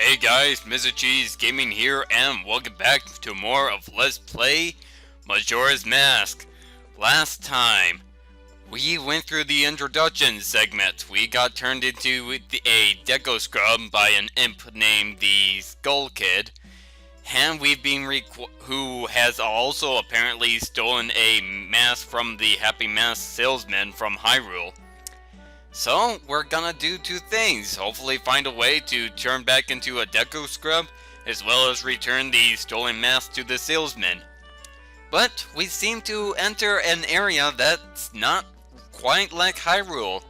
Hey guys, Mr. Cheese Gaming here, and welcome back to more of Let's Play Majora's Mask. Last time, we went through the introduction segment. We got turned into a Deco Scrub by an imp named the Skull Kid, and we've been who has also apparently stolen a mask from the Happy Mask salesman from Hyrule. So, we're gonna do two things. Hopefully find a way to turn back into a Deco Scrub, as well as return the stolen mask to the salesman. But, we seem to enter an area that's not quite like Hyrule.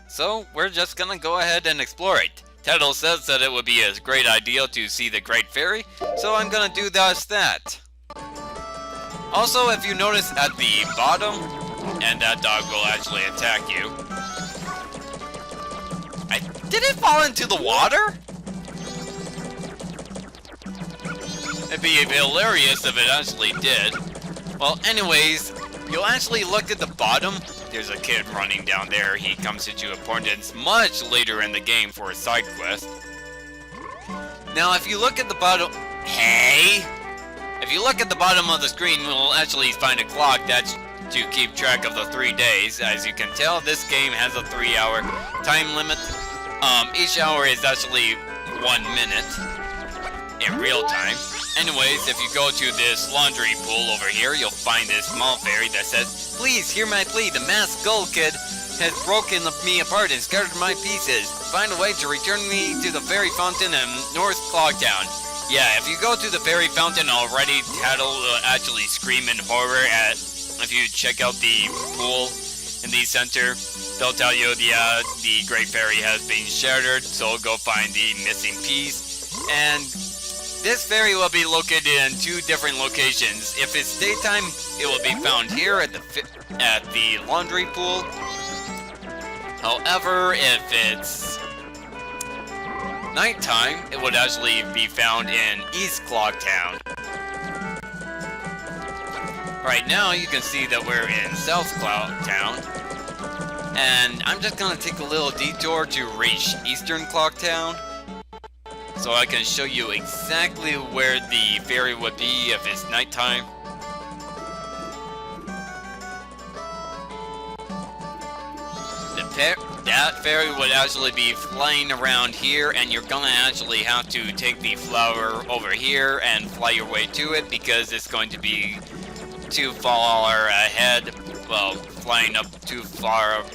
So, we're just gonna go ahead and explore it. Tettle says that it would be a great idea to see the Great Fairy, so I'm gonna do just that. Also, if you notice at the bottom, and that dog will actually attack you. Did it fall into the water? It'd be hilarious if it actually did. Well, anyways, you'll actually look at the bottom. There's a kid running down there. He comes into importance much later in the game for a side quest. Now, if you look at the bottom... Hey! If you look at the bottom of the screen, we'll actually find a clock that's to keep track of the 3 days. As you can tell, this game has a 3-hour time limit. Each hour is actually 1 minute in real time. Anyways, if you go to this laundry pool over here, you'll find this small fairy that says, "Please hear my plea. The masked skull kid has broken me apart and scattered my pieces. Find a way to return me to the fairy fountain in North Clocktown." Yeah, if you go to the fairy fountain already, Tattle will actually scream in horror if you check out the pool in the center. They'll tell you, yeah, the Great Fairy has been shattered, so go find the missing piece. And this fairy will be located in 2 different locations. If it's daytime, it will be found here at the laundry pool. However, if it's nighttime, it would actually be found in East Clocktown. Right now, you can see that we're in South Clocktown. And I'm just gonna take a little detour to reach Eastern Clocktown, so I can show you exactly where the fairy would be if it's nighttime. That fairy would actually be flying around here, and you're gonna actually have to take the flower over here and fly your way to it, because it's going to be too far ahead. Well, flying up too far.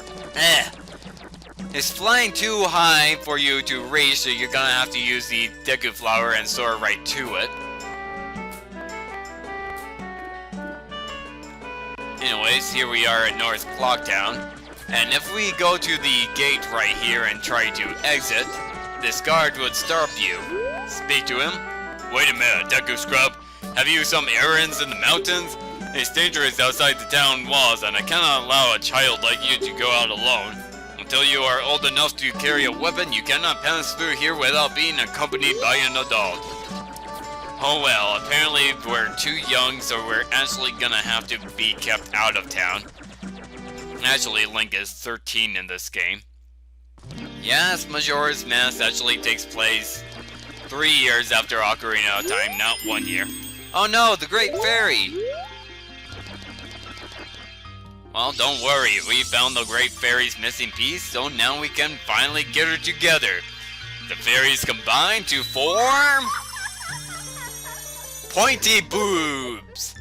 It's flying too high for you to reach, so you're gonna have to use the Deku Flower and soar right to it. Anyways, here we are at North Clocktown. And if we go to the gate right here and try to exit, this guard would stop you. Speak to him. "Wait a minute, Deku Scrub. Have you some errands in the mountains? It's dangerous outside the town walls, and I cannot allow a child like you to go out alone. Until you are old enough to carry a weapon, you cannot pass through here without being accompanied by an adult." Oh well, apparently we're too young, so we're actually gonna have to be kept out of town. Actually, Link is 13 in this game. Yes, Majora's Mask actually takes place 3 years after Ocarina of Time, not 1 year. Oh no, the Great Fairy! Well, don't worry, we found the Great Fairy's missing piece, so now we can finally get her together. The fairies combine to form... Pointy Boobs!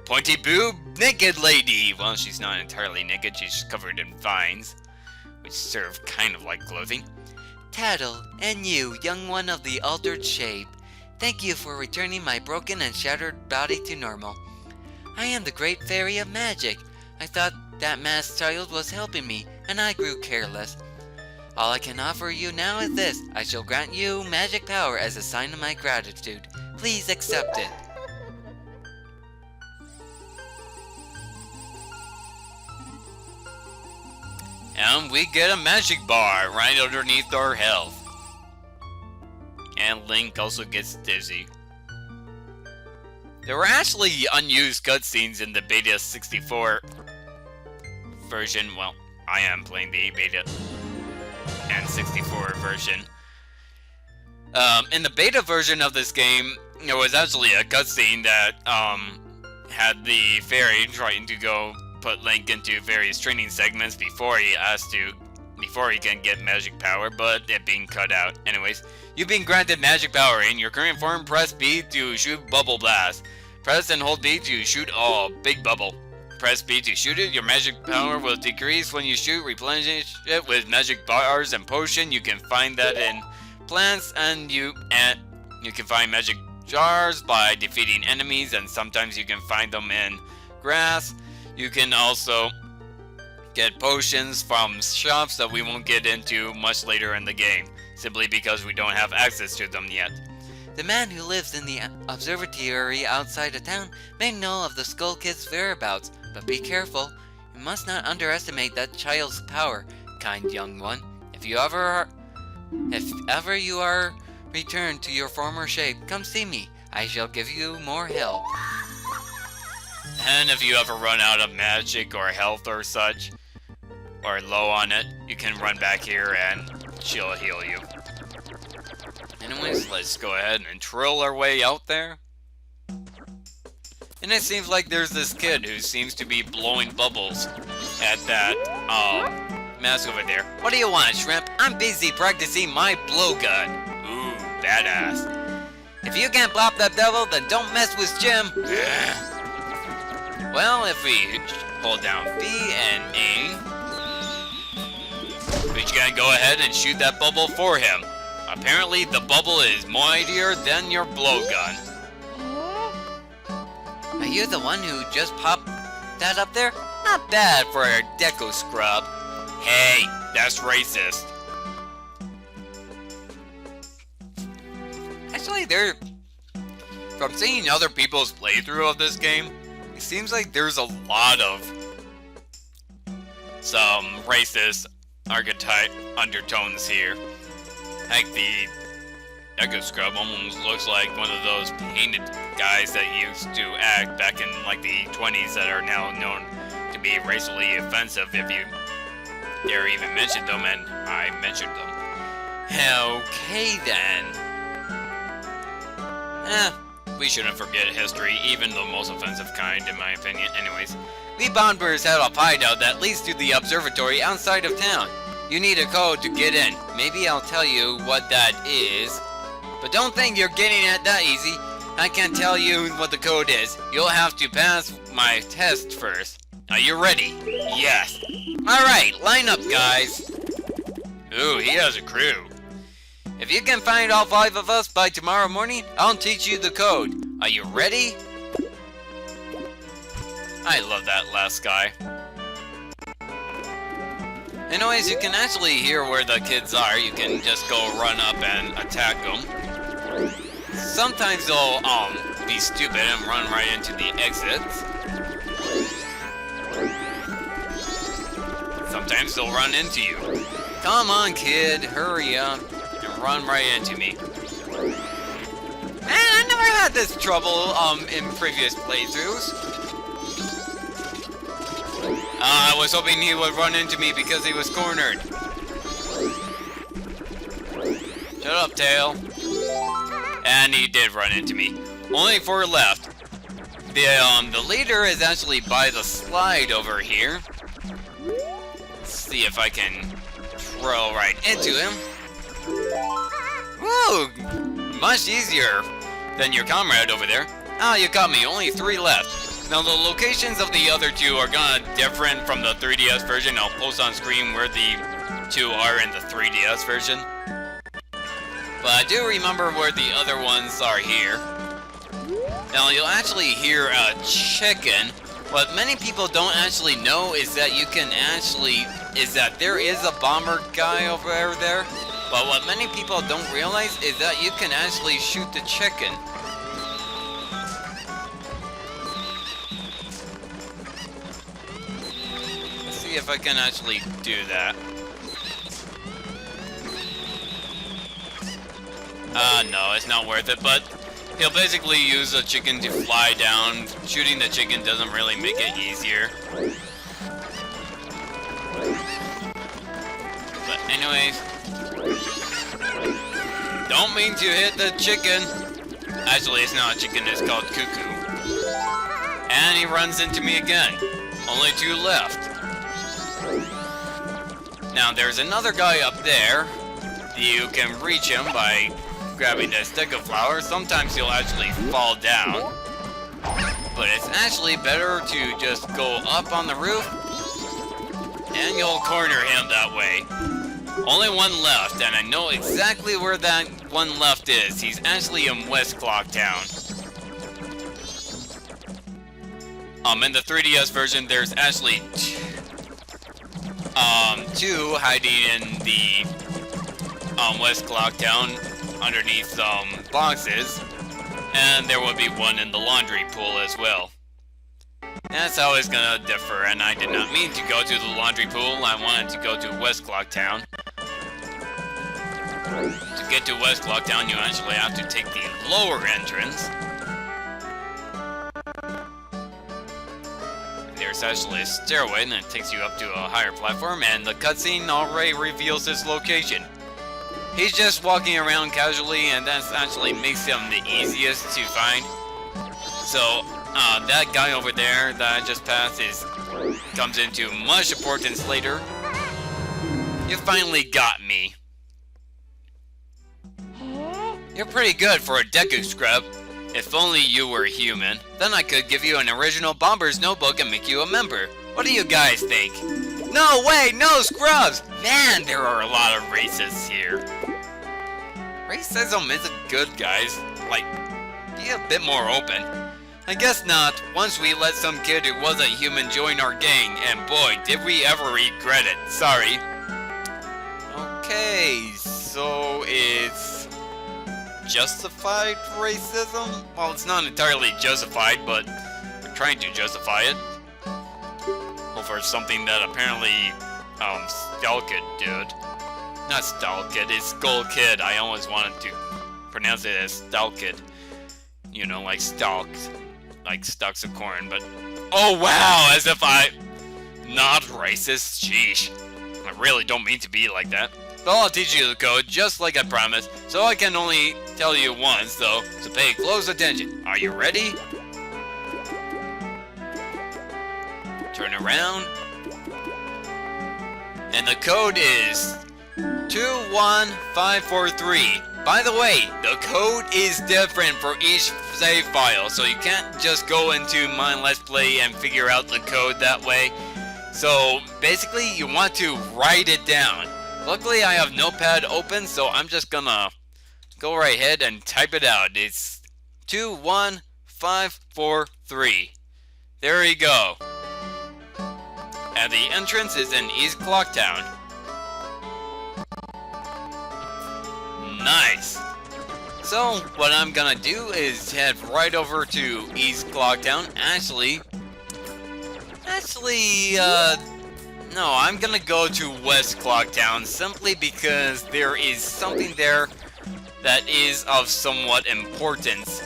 Pointy Boob Naked Lady! Well, she's not entirely naked, she's covered in vines, which serve kind of like clothing. "Tattle, and you, young one of the altered shape, thank you for returning my broken and shattered body to normal. I am the Great Fairy of Magic. I thought that masked child was helping me, and I grew careless. All I can offer you now is this. I shall grant you magic power as a sign of my gratitude. Please accept it." And we get a magic bar right underneath our health. And Link also gets dizzy. There were actually unused cutscenes in the Beta 64 version. Well, I am playing the Beta and 64 version. In the beta version of this game, there was actually a cutscene that had the fairy trying to go put Link into various training segments before he can get magic power, but it being cut out. Anyways, you've been granted magic power. In your current form, press B to shoot Bubble Blast. Press and hold B to shoot Big Bubble. Press B to shoot it. Your magic power will decrease when you shoot. Replenish it with magic bars and potion. You can find that in plants, and you can find magic jars by defeating enemies, and sometimes you can find them in grass. You can also get potions from shops that we won't get into much later in the game, simply because we don't have access to them yet. The man who lives in the observatory outside of town may know of the Skull Kid's whereabouts, but be careful. You must not underestimate that child's power, kind young one. If ever you are returned to your former shape, come see me. I shall give you more help. And if you ever run out of magic or health or such, or low on it, you can run back here and she'll heal you. Anyways, let's go ahead and trill our way out there. And it seems like there's this kid who seems to be blowing bubbles at that, mask over there. What do you want, Shrimp? I'm busy practicing my blowgun. Ooh, badass. If you can't blop that devil, then don't mess with Jim. Well, if we hold down B and A, we can go ahead and shoot that bubble for him. Apparently, the bubble is mightier than your blowgun. Are you the one who just popped that up there? Not bad for a deco scrub. Hey, that's racist. Actually, from seeing other people's playthrough of this game, it seems like there's a lot of some racist archetype undertones here. Like the Echo Scrub almost looks like one of those painted guys that used to act back in like the 20s that are now known to be racially offensive if you dare even mention them, and I mentioned them. Okay then. We shouldn't forget history, even the most offensive kind in my opinion. Anyways, we Bondbirds have a hideout that leads to the observatory outside of town. You need a code to get in. Maybe I'll tell you what that is. But don't think you're getting it that easy. I can't tell you what the code is. You'll have to pass my test first. Are you ready? Yes. Alright, line up, guys. Ooh, he has a crew. If you can find all 5 of us by tomorrow morning, I'll teach you the code. Are you ready? I love that last guy. Anyways, you can actually hear where the kids are. You can just go run up and attack them. Sometimes they'll be stupid and run right into the exits. Sometimes they'll run into you. Come on, kid, hurry up and run right into me. Man, I never had this trouble in previous playthroughs. I was hoping he would run into me because he was cornered. Shut up, Tail. And he did run into me. Only 4 left. The leader is actually by the slide over here. Let's see if I can throw right into him. Woo! Much easier than your comrade over there. Ah, you got me. Only 3 left. Now the locations of the other 2 are gonna different from the 3DS version. I'll post on screen where the 2 are in the 3DS version. But I do remember where the other ones are here. Now you'll actually hear a chicken. What many people don't actually know is that there is a bomber guy over there. But what many people don't realize is that you can actually shoot the chicken. Let's see if I can actually do that. No, it's not worth it, but he'll basically use a chicken to fly down. Shooting the chicken doesn't really make it easier. But anyways, don't don't mean to hit the chicken. Actually, it's not a chicken, it's called Cuckoo. And he runs into me again. Only 2 left. Now, there's another guy up there. You can reach him by grabbing a stick of flour. Sometimes he'll actually fall down. But it's actually better to just go up on the roof. And you'll corner him that way. Only 1 left, and I know exactly where that 1 left is. He's actually in West Clocktown. In the 3DS version, there's actually 2 hiding in the West Clocktown underneath boxes, and there will be 1 in the laundry pool as well. That's how it's gonna differ, and I did not mean to go to the laundry pool. I wanted to go to West Clocktown. To get to West Clocktown, you actually have to take the lower entrance. There's actually a stairway, and it takes you up to a higher platform, and the cutscene already reveals his location. He's just walking around casually, and that actually makes him the easiest to find. So, that guy over there that I just passed comes into much importance later. You finally got me. You're pretty good for a Deku scrub. If only you were human. Then I could give you an original Bomber's notebook and make you a member. What do you guys think? No way, no scrubs! Man, there are a lot of racists here. Racism isn't good, guys. Like, be a bit more open. I guess not. Once we let some kid who wasn't human join our gang, and boy, did we ever regret it. Sorry. Okay, so it's justified racism? Well, it's not entirely justified, but we're trying to justify it. Well, for something that apparently, Stalkid did. Not Stalkid, it's Skull Kid. I always wanted to pronounce it as Stalkid. You know, like stalks. Like stalks of corn, but... Oh, wow! As if not racist? Sheesh. I really don't mean to be like that. But I'll teach you the code, just like I promised, so I can only tell you once, though, so pay close attention. Are you ready? Turn around. And the code is 21543. By the way, the code is different for each save file, so you can't just go into my Let's Play and figure out the code that way. So basically, you want to write it down. Luckily, I have Notepad open, so I'm just gonna go right ahead and type it out. It's 21543. There you go. And the entrance is in East Clocktown. Nice. So, what I'm gonna do is head right over to East Clocktown. No, I'm gonna go to West Clocktown simply because there is something there that is of somewhat importance.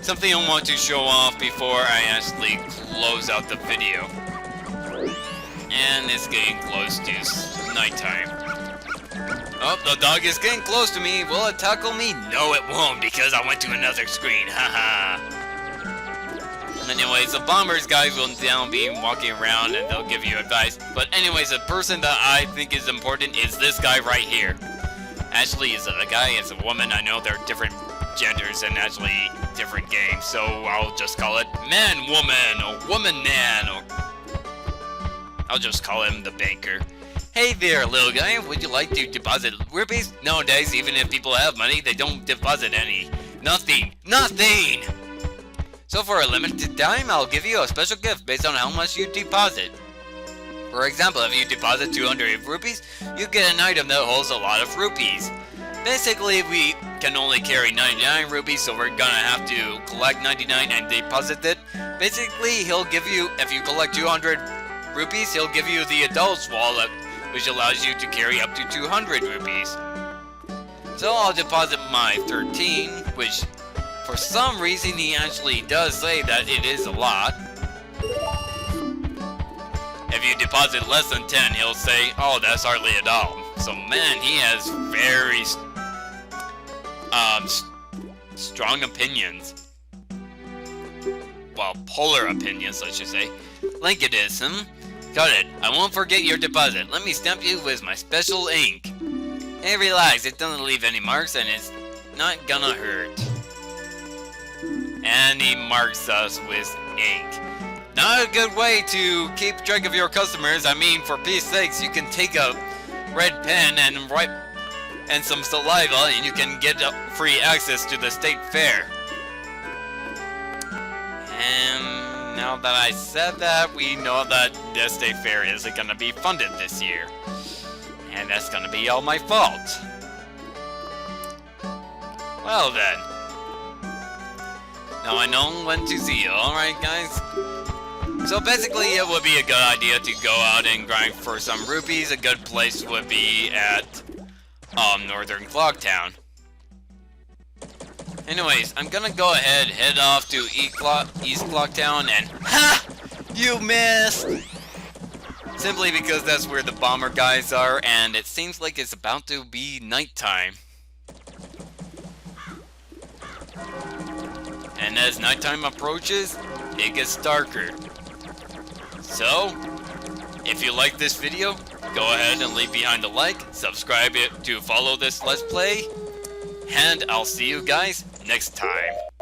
Something I want to show off before I actually close out the video. And it's getting close to nighttime. Oh, the dog is getting close to me. Will it tackle me? No, it won't, because I went to another screen. Haha. Anyways, the Bombers guys will now be walking around and they'll give you advice. But anyways, the person that I think is important is this guy right here. Actually, is it a guy? It's a woman. I know they're different genders and actually different games. So I'll just call it man, woman, or woman, man, or... I'll just call him the banker. Hey there, little guy, would you like to deposit rupees? Nowadays, even if people have money, they don't deposit any. Nothing. So for a limited time, I'll give you a special gift based on how much you deposit. For example, if you deposit 200 rupees, you get an item that holds a lot of rupees. Basically, we can only carry 99 rupees, so we're gonna have to collect 99 and deposit it. Basically, he'll give you, if you collect 200 rupees, he'll give you the adult's wallet, which allows you to carry up to 200 rupees. So I'll deposit my 13, which for some reason he actually does say that it is a lot. If you deposit less than 10, he'll say, oh, that's hardly a dollar. So man, he has very strong opinions. Well, polar opinions, I should say. Like it is, Got it. I won't forget your deposit. Let me stamp you with my special ink. Hey, relax. It doesn't leave any marks, and it's not gonna hurt. And he marks us with ink. Not a good way to keep track of your customers. I mean, for peace sakes, you can take a red pen and write and some saliva, and you can get free access to the state fair. And now that I said that, we know that the state fair isn't gonna be funded this year. And that's gonna be all my fault. Well then. Now I know when to see you, alright guys? So basically it would be a good idea to go out and grind for some rupees. A good place would be at Northern Clocktown. Anyways, I'm gonna go ahead, head off to East Clocktown, and HA! You missed! Simply because that's where the bomber guys are, and it seems like it's about to be nighttime. And as nighttime approaches, it gets darker. So, if you like this video, go ahead and leave behind a like, subscribe to follow this Let's Play, and I'll see you guys next time.